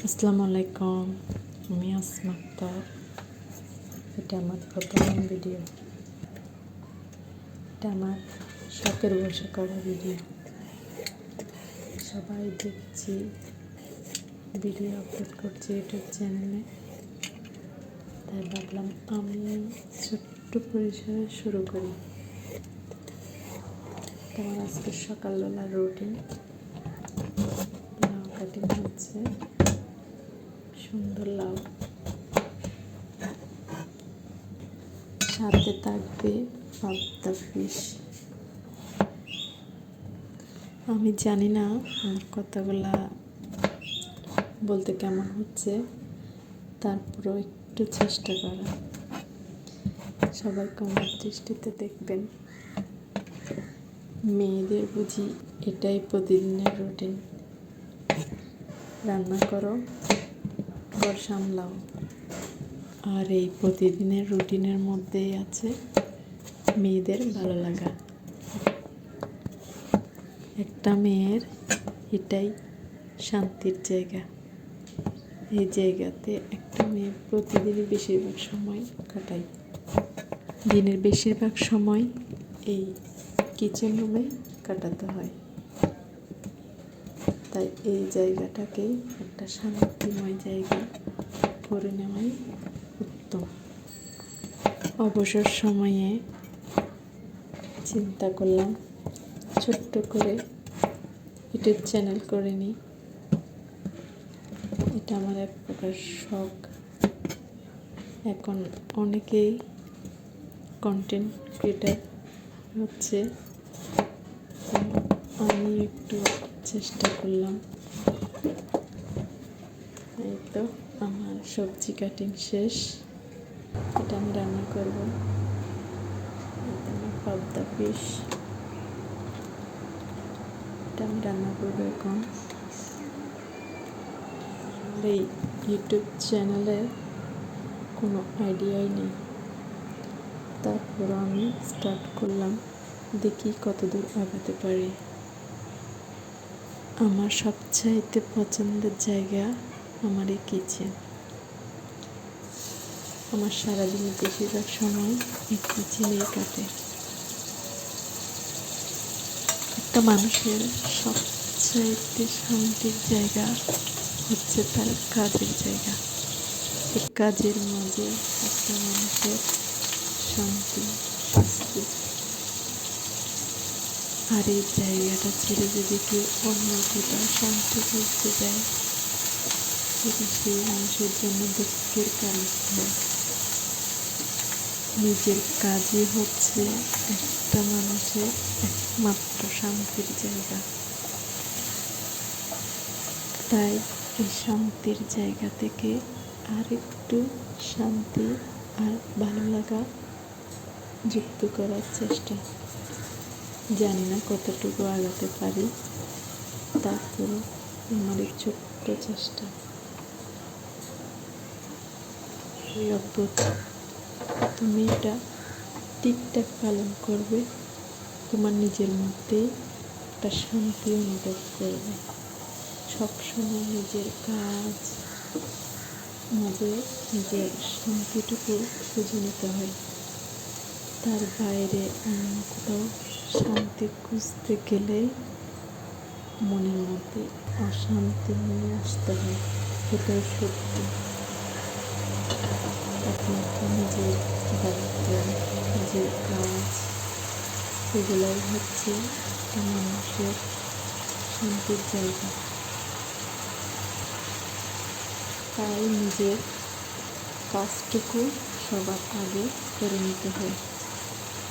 আসসালামু আলাইকুম, আমি আসমা আক্তার। এটা আমার প্রথম ভিডিও। এটা আমার শখের বসে করা ভিডিও। সবাই দেখছি, ভিডিও আপলোড করছি ইউটিউব চ্যানেলে, তাই ভাবলাম আমি ছোট্ট পরিসরে শুরু করি। তোমার আজকে সকালবেলার রুটিন। লাউ কাটিং হচ্ছে, সুন্দর লাউ, সাথে থাকবে পাবদা ফিশ। আমি জানি না আমার কথাগুলা বলতে কেমন হচ্ছে, তারপরেও একটু চেষ্টা করা। সবাই কমের দৃষ্টিতে দেখবেন। মেয়েদের বুঝি এটাই প্রতিদিনের রুটিন। রান্না করো, ঘর সামলাও, আর এই প্রতিদিনের রুটিনের মধ্যেই আছে মেয়েদের ভালো লাগা। একটা মেয়ের এটাই শান্তির জায়গা। এই জায়গাতে একটা মেয়ে প্রতিদিনই বেশিরভাগ সময় কাটায়। দিনের বেশিরভাগ সময় এই কিচেন রুমে কাটাতে হয়। তাই এই জায়গাটাকে একটা শান্তিময় জায়গা করে নেওয়াই উত্তম। অবসর সময়ে চিন্তা করলাম ছোট্ট করে ইউটিউব চ্যানেল করে নিই। এটা আমার এক প্রকার শখ। এখন অনেকেই কন্টেন্ট ক্রিয়েটার হচ্ছে, আমি একটু চেষ্টা করলাম। এই তো আমার সবজি কাটিং শেষ। এটা আমি রান্না করবো। আমার পাবদা ফিশ, এটা আমি রান্না করবো এখন। আমার এই ইউটিউব চ্যানেলে কোনো আইডিয়াই নেই, তারপরও আমি স্টার্ট করলাম, দেখি কতদূর আগাতে পারি। আমার সবচাইতে পছন্দের জায়গা আমার এই কিচেন। আমার সারাদিনের বেশিরভাগ সময় এই কিচেনেই কাটে। একটা মানুষের সবচাইতে শান্তির জায়গা হচ্ছে তার কাজের জায়গা। এই কাজের মাঝে একটা মানুষের শান্তি, স্বস্তি। আর এই জায়গাটা ছেড়ে যদি কেউ অন্য কোথাও শান্তি খুঁজতে যায়, সেটা সেই মানুষের জন্য দুঃখের কারণ হয়। নিজের কাজই হচ্ছে একটা মানুষের একমাত্র শান্তির জায়গা। তাই এই শান্তির জায়গা থেকে আর একটু শান্তি আর ভালো লাগা যুক্ত করার চেষ্টা। জানি না কতটুকু আগাতে পারি, তারপরও আমার এই ছোট্ট চেষ্টা। তুমি এটা ঠিকঠাক পালন করবে, তোমার নিজের মধ্যেই একটা শান্তি অনুভব করবে। সবসময় নিজের কাজ মাঝে নিজের শান্তিটুকু খুঁজে নিতে হয়। তার বাইরে অন্য কোথাও শান্তি খুঁজতে গেলেই মনের মধ্যে অশান্তি নিয়ে আসতে হয়। এটাই সত্যি। একমাত্র নিজের দায়িত্ব, নিজের কাজ, এগুলাই হচ্ছে একটা মানুষের শান্তির জায়গা। তাই নিজের কাজটুকু সবার আগে করে নিতে হয়,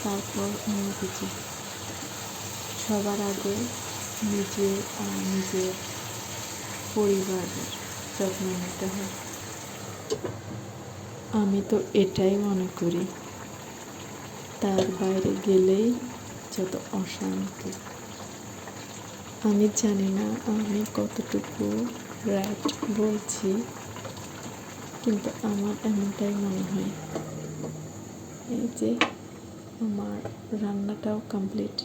তারপর অন্য কিছু। সবার আগে নিজের আর নিজের পরিবারের যত্ন নিতে হয়। আমি তো এটাই মনে করি। তার বাইরে গেলেই যত অশান্তি। আমি জানি না আমি কতটুকু রাইট বলছি, কিন্তু আমার এমনটাই মনে হয়। এই যে আমার রান্নাটাও কমপ্লিট।